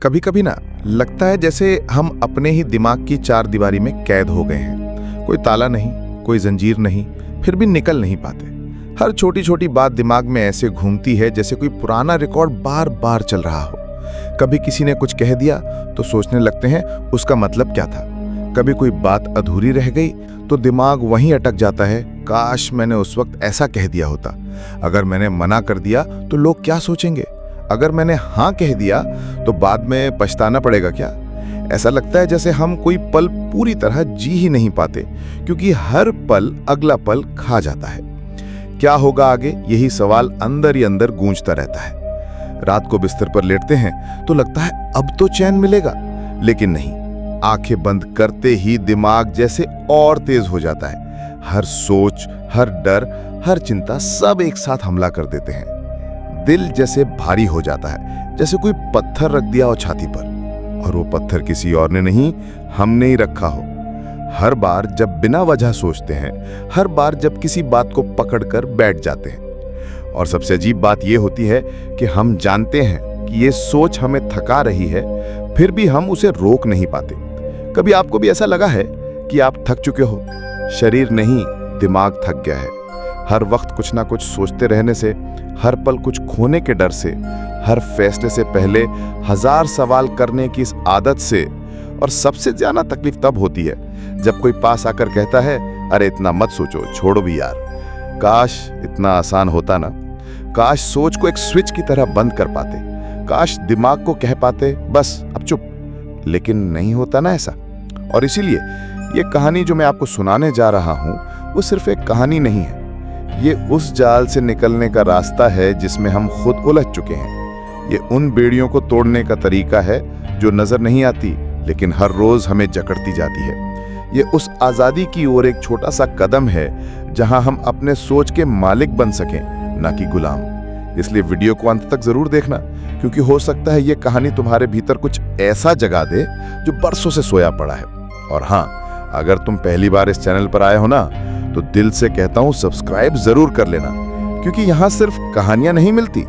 कभी कभी ना लगता है जैसे हम अपने ही दिमाग की चार दीवारी में कैद हो गए हैं। कोई ताला नहीं, कोई जंजीर नहीं, फिर भी निकल नहीं पाते। हर छोटी छोटी बात दिमाग में ऐसे घूमती है जैसे कोई पुराना रिकॉर्ड बार बार चल रहा हो। कभी किसी ने कुछ कह दिया तो सोचने लगते हैं उसका मतलब क्या था। कभी कोई बात अधूरी रह गई तो दिमाग वहीं अटक जाता है, काश मैंने उस वक्त ऐसा कह दिया होता। अगर मैंने मना कर दिया तो लोग क्या सोचेंगे? अगर मैंने हाँ कह दिया तो बाद में पछताना पड़ेगा क्या? ऐसा लगता है जैसे हम कोई पल पूरी तरह जी ही नहीं पाते, क्योंकि हर पल अगला पल खा जाता है। क्या होगा आगे, यही सवाल अंदर ही अंदर गूंजता रहता है। रात को बिस्तर पर लेटते हैं तो लगता है अब तो चैन मिलेगा, लेकिन नहीं। आंखें बंद करते ही दिमाग जैसे और तेज हो जाता है। हर सोच, हर डर, हर चिंता सब एक साथ हमला कर देते हैं। दिल जैसे भारी हो जाता है, जैसे कोई पत्थर रख दिया हो छाती पर, और वो पत्थर किसी और ने नहीं, हमने ही रखा हो। हर बार जब बिना वजह सोचते हैं, हर बार जब किसी बात को पकड़कर बैठ जाते हैं। और सबसे अजीब बात यह होती है कि हम जानते हैं कि ये सोच हमें थका रही है, फिर भी हम उसे रोक नहीं पाते। कभी आपको भी ऐसा लगा है कि आप थक चुके हो? शरीर नहीं, दिमाग थक गया है। हर वक्त कुछ ना कुछ सोचते रहने से, हर पल कुछ खोने के डर से, हर फैसले से पहले हजार सवाल करने की इस आदत से। और सबसे ज्यादा तकलीफ तब होती है जब कोई पास आकर कहता है, अरे इतना मत सोचो, छोड़ो भी यार। काश इतना आसान होता ना। काश सोच को एक स्विच की तरह बंद कर पाते। काश दिमाग को कह पाते, बस अब चुप। लेकिन नहीं होता ना ऐसा। और इसीलिए ये कहानी जो मैं आपको सुनाने जा रहा हूं, वो सिर्फ एक कहानी नहीं है। ये उस जाल से निकलने का रास्ता है जिसमें हम खुद उलझ चुके हैं। ये उन बेड़ियों को तोड़ने का तरीका है जो नजर नहीं आती, लेकिन हर रोज हमें जकड़ती जाती है। ये उस आजादी की ओर एक छोटा सा कदम है जहां हम अपने सोच के मालिक बन सकें, ना कि गुलाम। इसलिए वीडियो को अंत तक जरूर देखना, क्योंकि हो सकता है ये कहानी तुम्हारे भीतर कुछ ऐसा जगा दे जो बरसों से सोया पड़ा है। और हाँ, अगर तुम पहली बार इस चैनल पर आए हो ना, तो दिल से कहता हूं सब्सक्राइब जरूर कर लेना, क्योंकि यहां सिर्फ कहानियां नहीं मिलती,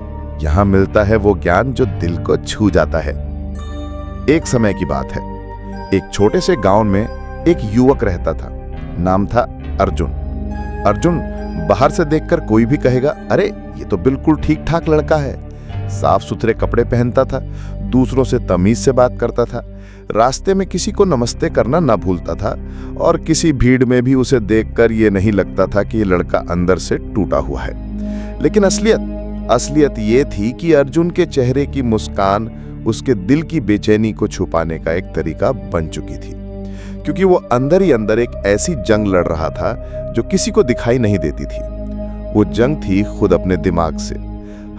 यहां मिलता है वो ज्ञान जो दिल को छू जाता है। एक समय की बात है, एक छोटे से गांव में एक युवक रहता था। नाम था अर्जुन। अर्जुन बाहर से देखकर कोई भी कहेगा, अरे ये तो बिल्कुल ठीक ठाक लड़का है। साफ सुथरे कपड़े पहनता था, दूसरों से तमीज से बात करता था, रास्ते में किसी को नमस्ते करना ना भूलता था, और किसी भीड़ में भी उसे देखकर ये नहीं लगता था कि ये लड़का अंदर से टूटा हुआ है। लेकिन असलियत ये थी कि अर्जुन के चेहरे की मुस्कान उसके दिल की बेचैनी को छुपाने का एक तरीका बन चुकी थी, क्योंकि वो अंदर ही अंदर एक ऐसी जंग लड़ रहा था जो किसी को दिखाई नहीं देती थी। वो जंग थी खुद अपने दिमाग से।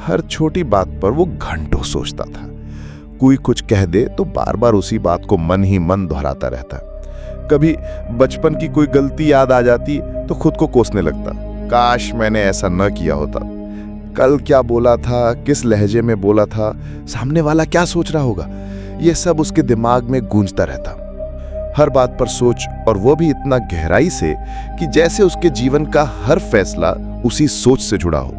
हर छोटी बात पर वो घंटों सोचता था। कोई कुछ कह दे तो बार बार उसी बात को मन ही मन दोहराता रहता। कभी बचपन की कोई गलती याद आ जाती तो खुद को कोसने लगता, काश मैंने ऐसा न किया होता। कल क्या बोला था, किस लहजे में बोला था, सामने वाला क्या सोच रहा होगा, ये सब उसके दिमाग में गूंजता रहता। हर बात पर सोच, और वो भी इतना गहराई से कि जैसे उसके जीवन का हर फैसला उसी सोच से जुड़ा हो।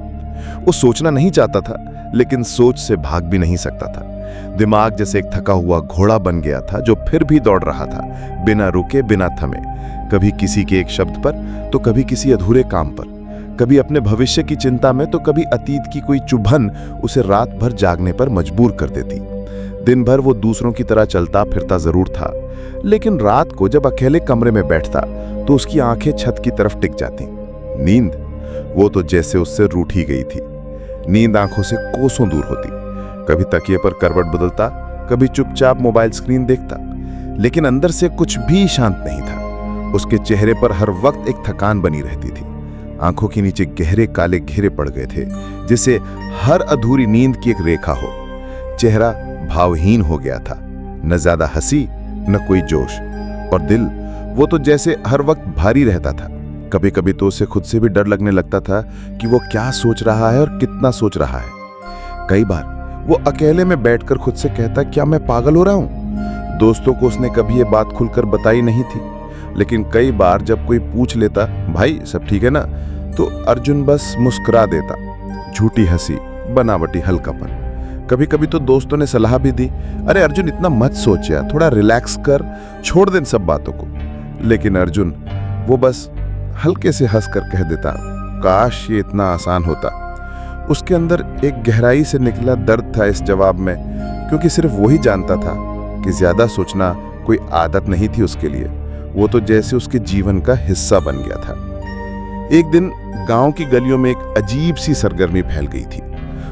वो सोचना नहीं चाहता था, लेकिन सोच से भाग भी नहीं सकता था। दिमाग जैसे एक थका हुआ घोड़ा बन गया था जो फिर भी दौड़ रहा था, बिना रुके, बिना थमे। कभी किसी के एक शब्द पर, तो कभी किसी अधूरे काम पर, कभी अपने भविष्य की चिंता में, तो कभी अतीत की कोई चुभन उसे रात भर जागने पर मजबूर कर देती। दिन भर वो दूसरों की तरह चलता फिरता जरूर था, लेकिन रात को जब अकेले कमरे में बैठता तो उसकी आंखें छत की तरफ टिक जाती। नींद, वो तो जैसे उससे रूठ ही गई थी। नींद आंखों से कोसों दूर होती। कभी तकिए पर करवट बदलता, कभी चुपचाप मोबाइल स्क्रीन देखता, लेकिन अंदर से कुछ भी शांत नहीं था। उसके चेहरे पर हर वक्त एक थकान बनी रहती थी। आंखों के नीचे गहरे काले घेरे पड़ गए थे, जिसे हर अधूरी नींद की एक रेखा हो। चेहरा भावहीन हो गया था, न ज्यादा हंसी, न कोई जोश। और दिल, वो तो जैसे हर वक्त भारी रहता था। कभी कभी तो उसे खुद से भी डर लगने लगता था कि वो क्या सोच रहा है और कितना सोच रहा है। कई बार वो अकेले में बैठकर खुद से कहता, क्या मैं पागल हो रहा हूं? दोस्तों को उसने कभी ये बात खुलकर बताई नहीं थी, लेकिन कई बार जब कोई पूछ लेता, भाई सब ठीक है ना, तो अर्जुन बस मुस्कुरा देता। झूठी हंसी, बनावटी हल्कापन। कभी कभी तो दोस्तों ने सलाह भी दी, अरे अर्जुन इतना मत सोच यार, थोड़ा रिलैक्स कर, छोड़ दे इन सब बातों को। लेकिन अर्जुन वो बस हल्के से हंस कर कह देता, काश ये इतना आसान होता। उसके अंदर एक गहराई से निकला दर्द था इस जवाब में, क्योंकि सिर्फ वही जानता था कि ज्यादा सोचना कोई आदत नहीं थी उसके लिए, वो तो जैसे उसके जीवन का हिस्सा बन गया था। एक दिन गांव की गलियों में एक अजीब सी सरगर्मी फैल गई थी।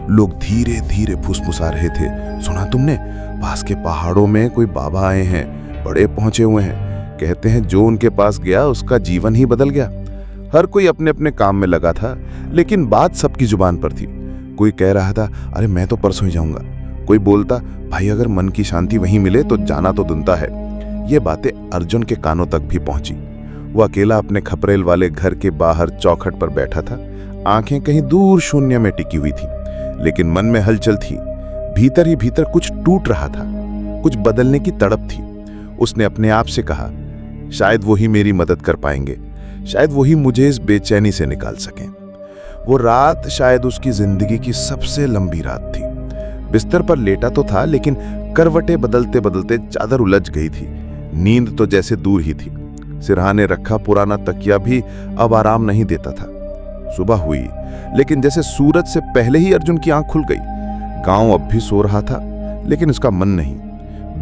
लोग धीरे धीरे फुसफुसा रहे थे, सुना तुमने, पास के पहाड़ों में कोई बाबा आए हैं, बड़े पहुंचे हुए हैं, कहते हैं जो उनके पास गया उसका जीवन ही बदल गया। हर कोई अपने अपने काम में लगा था, लेकिन बात सबकी जुबान पर थी। कोई कह रहा था, अरे मैं तो परसों ही जाऊंगा। कोई बोलता, भाई अगर मन की शांति वहीं मिले तो जाना तो दुनता है। ये बातें अर्जुन के कानों तक भी पहुंची। वो अकेला अपने खपरेल वाले घर के बाहर चौखट पर बैठा था, आंखें कहीं दूर शून्य में टिकी हुई थी, लेकिन मन में हलचल थी। भीतर ही भीतर कुछ टूट रहा था, कुछ बदलने की तड़प थी। उसने अपने आप से कहा, शायद वो ही मेरी मदद कर पाएंगे, शायद वो ही मुझे इस बेचैनी से निकाल सकें। वो रात शायद उसकी जिंदगी की सबसे लंबी रात थी। बिस्तर पर लेटा तो था, लेकिन करवटें बदलते बदलते चादर उलझ गई थी। नींद तो जैसे दूर ही थी। सिरहाने रखा पुराना तकिया भी अब आराम नहीं देता था। सुबह हुई, लेकिन जैसे सूरज से पहले ही अर्जुन की आंख खुल गई। गांव अब भी सो रहा था, लेकिन उसका मन नहीं।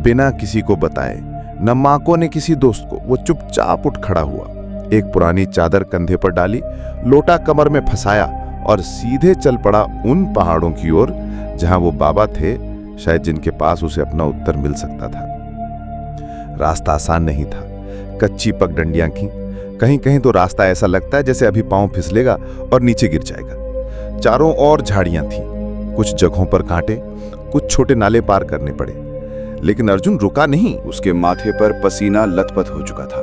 बिना किसी को बताए, न माँ को न किसी दोस्त को, वो चुपचाप उठ खड़ा हुआ। एक पुरानी चादर कंधे पर डाली, लोटा कमर में फंसाया और सीधे चल पड़ा उन पहाड़ों की ओर जहां वो बाबा थे, शायद जिनके पास उसे अपना उत्तर मिल सकता था। रास्ता आसान नहीं था, कच्ची पगडंडियां थीं। कहीं कहीं तो रास्ता ऐसा लगता है जैसे अभी पांव फिसलेगा और नीचे गिर जाएगा। चारों ओर झाड़ियां थीं, कुछ जगहों पर कांटे, कुछ छोटे नाले पार करने पड़े। लेकिन अर्जुन रुका नहीं। उसके माथे पर पसीना लथपथ हो चुका था,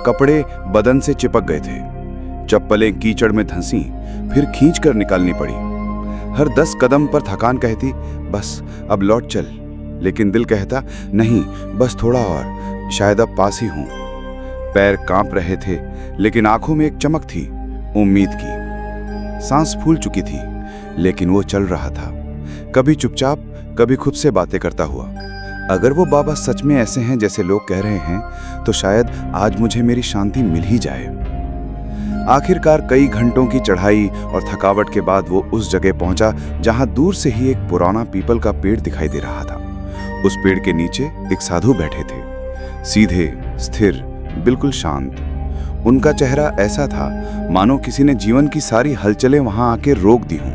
कपड़े बदन से चिपक गए थे, चप्पलें कीचड़ में धंसी, फिर खींचकर निकालनी पड़ी। हर 10 कदम पर थकान कहती, बस अब लौट चल, लेकिन दिल कहता, नहीं बस थोड़ा और, शायद अब पास ही हूं। पैर कांप रहे थे, लेकिन आंखों में एक चमक थी, उम्मीद की। सांस फूल चुकी थी, लेकिन वो चल रहा था, कभी चुपचाप, कभी खुद से बातें करता हुआ। अगर वो बाबा सच में ऐसे हैं जैसे लोग कह रहे हैं, तो शायद आज मुझे मेरी शांति मिल ही जाए। आखिरकार कई घंटों की चढ़ाई और थकावट के बाद वो उस जगह पहुंचा जहां दूर से ही एक पुराना पीपल का पेड़ दिखाई दे रहा था। उस पेड़ के नीचे एक साधु बैठे थे, सीधे, स्थिर, बिल्कुल शांत। उनका चेहरा ऐसा था मानो किसी ने जीवन की सारी हलचलें वहां आके रोक दी हों।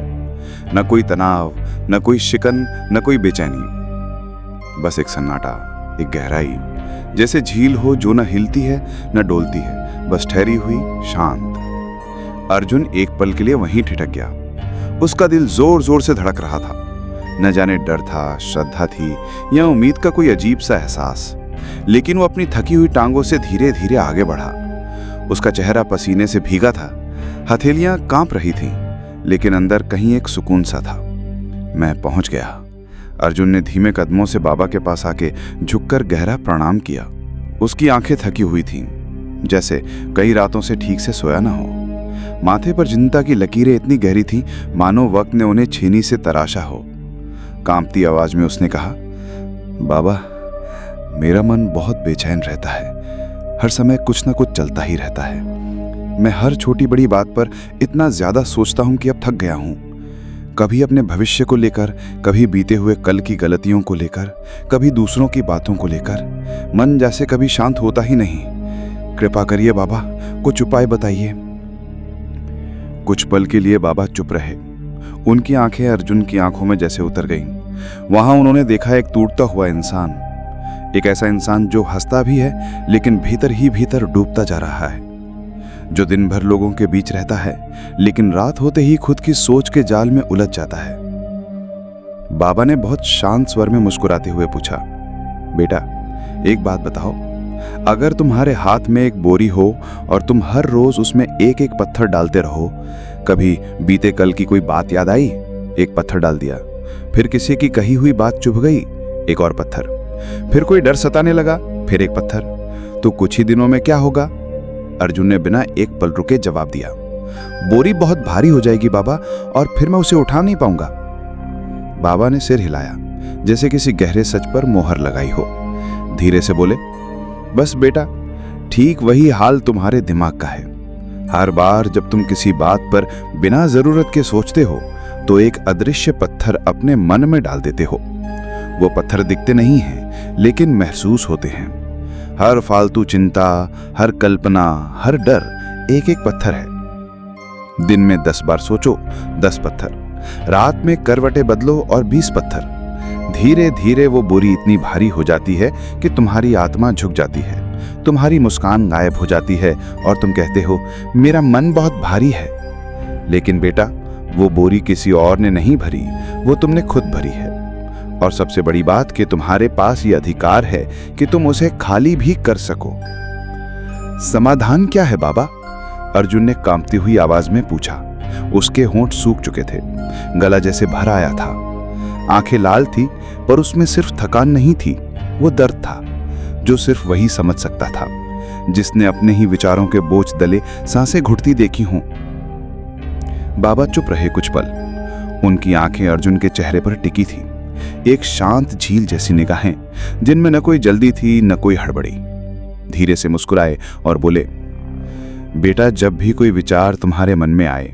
न कोई तनाव, न कोई शिकन, न कोई बेचैनी, बस एक सन्नाटा, एक गहराई, जैसे झील हो जो न हिलती है न डोलती है, बस ठहरी हुई, शांत। अर्जुन एक पल के लिए वहीं ठिठक गया। उसका दिल जोर जोर से धड़क रहा था। न जाने डर था, श्रद्धा थी या उम्मीद का कोई अजीब सा एहसास। लेकिन वो अपनी थकी हुई टांगों से धीरे धीरे आगे बढ़ा। उसका चेहरा पसीने से भीगा था, हथेलियां कांप रही थीं, लेकिन अंदर कहीं एक सुकून सा था। मैं पहुंच गया। अर्जुन ने धीमे कदमों से बाबा के पास आके झुककर गहरा प्रणाम किया। उसकी आंखें थकी हुई थीं, जैसे कई रातों से ठीक से सोया ना हो। माथे पर चिंता की लकीरें इतनी गहरी थीं मानो वक्त ने उन्हें छीनी से तराशा हो। कांपती आवाज में उसने कहा, बाबा मेरा मन बहुत बेचैन रहता है, हर समय कुछ न कुछ चलता ही रहता है। मैं हर छोटी बड़ी बात पर इतना ज्यादा सोचता हूं कि अब थक गया हूं। कभी अपने भविष्य को लेकर, कभी बीते हुए कल की गलतियों को लेकर, कभी दूसरों की बातों को लेकर। मन जैसे कभी शांत होता ही नहीं। कृपा करिए बाबा, कुछ उपाय बताइए। कुछ पल के लिए बाबा चुप रहे। उनकी आंखें अर्जुन की आंखों में जैसे उतर गईं। वहां उन्होंने देखा एक टूटता हुआ इंसान, एक ऐसा इंसान जो हंसता भी है लेकिन भीतर ही भीतर डूबता जा रहा है, जो दिन भर लोगों के बीच रहता है लेकिन रात होते ही खुद की सोच के जाल में उलझ जाता है। बाबा ने बहुत शांत स्वर में मुस्कुराते हुए पूछा, बेटा एक बात बताओ, अगर तुम्हारे हाथ में एक बोरी हो और तुम हर रोज उसमें एक एक पत्थर डालते रहो, कभी बीते कल की कोई बात याद आई, एक पत्थर डाल दिया, फिर किसी की कही हुई बात चुभ गई, एक और पत्थर, फिर कोई डर सताने लगा, फिर एक पत्थर, तो कुछ ही दिनों में क्या होगा? अर्जुन ने बिना एक पल रुके जवाब दिया, बोरी बहुत भारी हो जाएगी बाबा, और फिर मैं उसे उठा नहीं पाऊंगा। बाबा ने सिर हिलाया, जैसे किसी गहरे सच पर मोहर लगाई हो। धीरे से बोले, बस बेटा, ठीक वही हाल तुम्हारे दिमाग का है। हर बार जब तुम किसी बात पर बिना जरूरत के सोचते हो तो एक अदृश्य पत्थर अपने मन में डाल देते हो। वो पत्थर दिखते नहीं हैं, लेकिन महसूस होते हैं। हर फालतू चिंता, हर कल्पना, हर डर एक एक पत्थर है। दिन में 10 बार सोचो, 10 पत्थर। रात में करवटें बदलो और 20 पत्थर। धीरे धीरे वो बोरी इतनी भारी हो जाती है कि तुम्हारी आत्मा झुक जाती है, तुम्हारी मुस्कान गायब हो जाती है और तुम कहते हो, मेरा मन बहुत भारी है। लेकिन बेटा, वो बोरी किसी और ने नहीं भरी, वो तुमने खुद भरी है। और सबसे बड़ी बात कि तुम्हारे पास ये अधिकार है कि तुम उसे खाली भी कर सको। समाधान क्या है बाबा? अर्जुन ने कांपती हुई आवाज में पूछा। उसके होंठ सूख चुके थे, गला जैसे भर आया था, आंखें लाल थी, पर उसमें सिर्फ थकान नहीं थी, वो दर्द था जो सिर्फ वही समझ सकता था जिसने अपने ही विचारों के बोझ तले सांसें घुटती देखी हों। बाबा चुप रहे कुछ पल। उनकी आंखें अर्जुन के चेहरे पर टिकी थी, एक शांत झील जैसी निगाहें जिनमें न कोई जल्दी थी न कोई हड़बड़ी। धीरे से मुस्कुराए और बोले, बेटा, जब भी कोई विचार तुम्हारे मन में आए,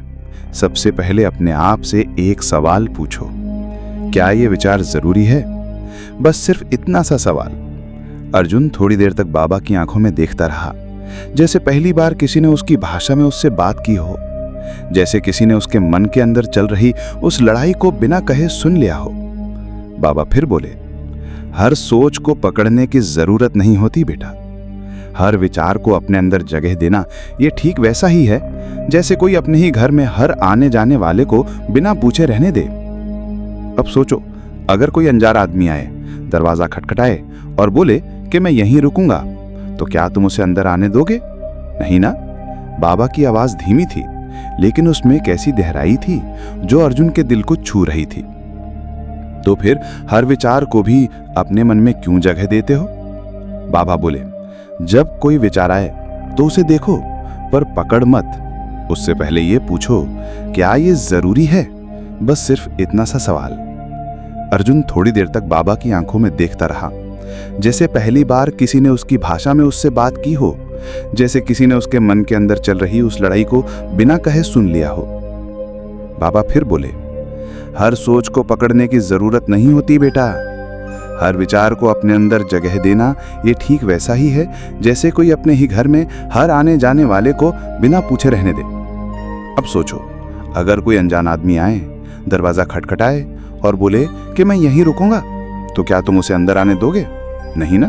सबसे पहले अपने आप से एक सवाल पूछो, क्या ये विचार जरूरी है? बस सिर्फ इतना सा सवाल। अर्जुन थोड़ी देर तक बाबा की आंखों में देखता रहा, जैसे पहली बार किसी ने उसकी भाषा में उससे बात की हो, जैसे किसी ने उसके मन के अंदर चल रही उस लड़ाई को बिना कहे सुन लिया हो। बाबा फिर बोले, हर सोच को पकड़ने की जरूरत नहीं होती बेटा। हर विचार को अपने अंदर जगह देना ये ठीक वैसा ही है जैसे कोई अपने ही घर में हर आने जाने वाले को बिना पूछे रहने दे। अब सोचो, अगर कोई अनजान आदमी आए, दरवाजा खटखटाए और बोले कि मैं यहीं रुकूंगा, तो क्या तुम उसे अंदर आने दोगे? नहीं ना। बाबा की आवाज धीमी थी, लेकिन उसमें कैसी गहराई थी जो अर्जुन के दिल को छू रही थी। तो फिर हर विचार को भी अपने मन में क्यों जगह देते हो? बाबा बोले, जब कोई विचार आए तो उसे देखो, पर पकड़ मत। उससे पहले ये पूछो, क्या ये जरूरी है? बस सिर्फ इतना सा सवाल। अर्जुन थोड़ी देर तक बाबा की आंखों में देखता रहा, जैसे पहली बार किसी ने उसकी भाषा में उससे बात की हो, जैसे किसी ने उसके मन के अंदर चल रही उस लड़ाई को बिना कहे सुन लिया हो। बाबा फिर बोले, हर सोच को पकड़ने की जरूरत नहीं होती बेटा। हर विचार को अपने अंदर जगह देना ये ठीक वैसा ही है जैसे कोई अपने ही घर में हर आने जाने वाले को बिना पूछे रहने दे। अब सोचो, अगर कोई अनजान आदमी आए, दरवाजा खटखटाए और बोले कि मैं यहीं रुकूंगा, तो क्या तुम उसे अंदर आने दोगे? नहीं ना।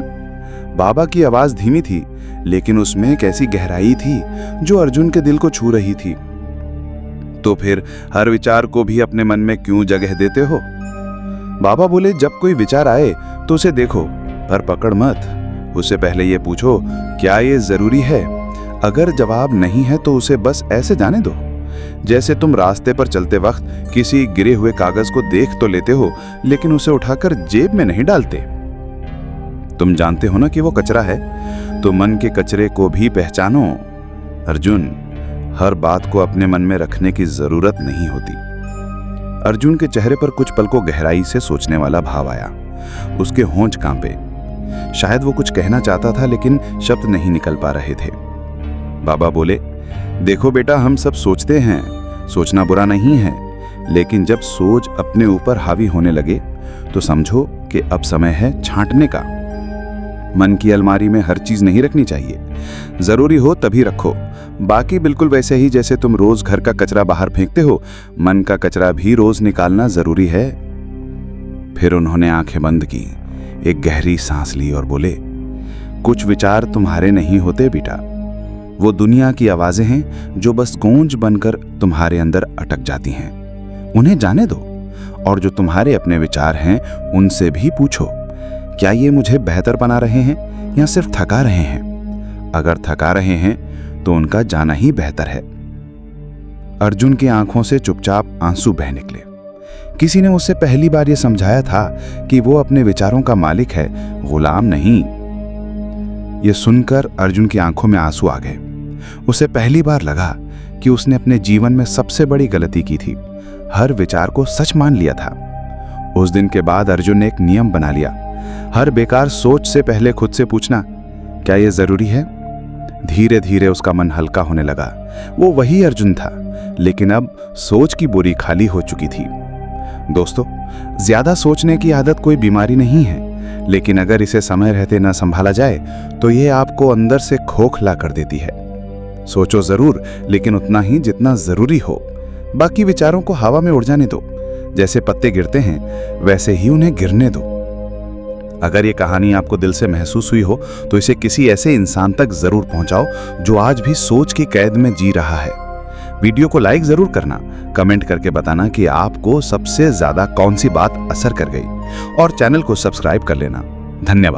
बाबा की आवाज धीमी थी, लेकिन उसमें एक ऐसी गहराई थी जो अर्जुन के दिल को छू रही थी। तो फिर हर विचार को भी अपने मन में क्यों जगह देते हो? बाबा बोले, जब कोई विचार आए तो उसे देखो, पर पकड़ मत। उससे पहले ये पूछो, क्या ये जरूरी है? अगर जवाब नहीं है तो उसे बस ऐसे जाने दो, जैसे तुम रास्ते पर चलते वक्त किसी गिरे हुए कागज को देख तो लेते हो, लेकिन उसे उठाकर जेब में नहीं डालते। तुम जानते हो ना कि वो कचरा है, तो मन के कचरे को भी पहचानो। अर्जुन, हर बात को अपने मन में रखने की जरूरत नहीं होती। अर्जुन के चेहरे पर कुछ पल को गहराई से सोचने वाला भाव आया। उसके होंठ कांपे। शायद वो कुछ कहना चाहता था, लेकिन शब्द नहीं निकल पा रहे थे। बाबा बोले, देखो बेटा, हम सब सोचते हैं, सोचना बुरा नहीं है, लेकिन जब सोच अपने ऊपर हावी होने लगे तो समझो कि अब समय है छांटने का। मन की अलमारी में हर चीज नहीं रखनी चाहिए, जरूरी हो तभी रखो। बाकी बिल्कुल वैसे ही जैसे तुम रोज घर का कचरा बाहर फेंकते हो, मन का कचरा भी रोज निकालना जरूरी है। फिर उन्होंने आंखें बंद की, एक गहरी सांस ली और बोले, कुछ विचार तुम्हारे नहीं होते बेटा, वो दुनिया की आवाजें हैं जो बस गूंज बनकर तुम्हारे अंदर अटक जाती हैं। उन्हें जाने दो, और जो तुम्हारे अपने विचार हैं उनसे भी पूछो, क्या ये मुझे बेहतर बना रहे हैं या सिर्फ थका रहे हैं? अगर थका रहे हैं तो उनका जाना ही बेहतर है। अर्जुन की आंखों से चुपचाप आंसू बह निकले। किसी ने उससे पहली बार यह समझाया था कि वो अपने विचारों का मालिक है, गुलाम नहीं। यह सुनकर अर्जुन की आंखों में आंसू आ गए। उसे पहली बार लगा कि उसने अपने जीवन में सबसे बड़ी गलती की थी, हर विचार को सच मान लिया था। उस दिन के बाद अर्जुन ने एक नियम बना लिया, हर बेकार सोच से पहले खुद से पूछना, क्या यह जरूरी है? धीरे धीरे उसका मन हल्का होने लगा। वो वही अर्जुन था, लेकिन अब सोच की बोरी खाली हो चुकी थी। दोस्तों, ज्यादा सोचने की आदत कोई बीमारी नहीं है, लेकिन अगर इसे समय रहते न संभाला जाए तो ये आपको अंदर से खोखला कर देती है। सोचो जरूर, लेकिन उतना ही जितना जरूरी हो। बाकी विचारों को हवा में उड़ जाने दो। जैसे पत्ते गिरते हैं वैसे ही उन्हें गिरने दो। अगर ये कहानी आपको दिल से महसूस हुई हो तो इसे किसी ऐसे इंसान तक जरूर पहुंचाओ जो आज भी सोच की कैद में जी रहा है। वीडियो को लाइक जरूर करना, कमेंट करके बताना कि आपको सबसे ज्यादा कौन सी बात असर कर गई, और चैनल को सब्सक्राइब कर लेना। धन्यवाद।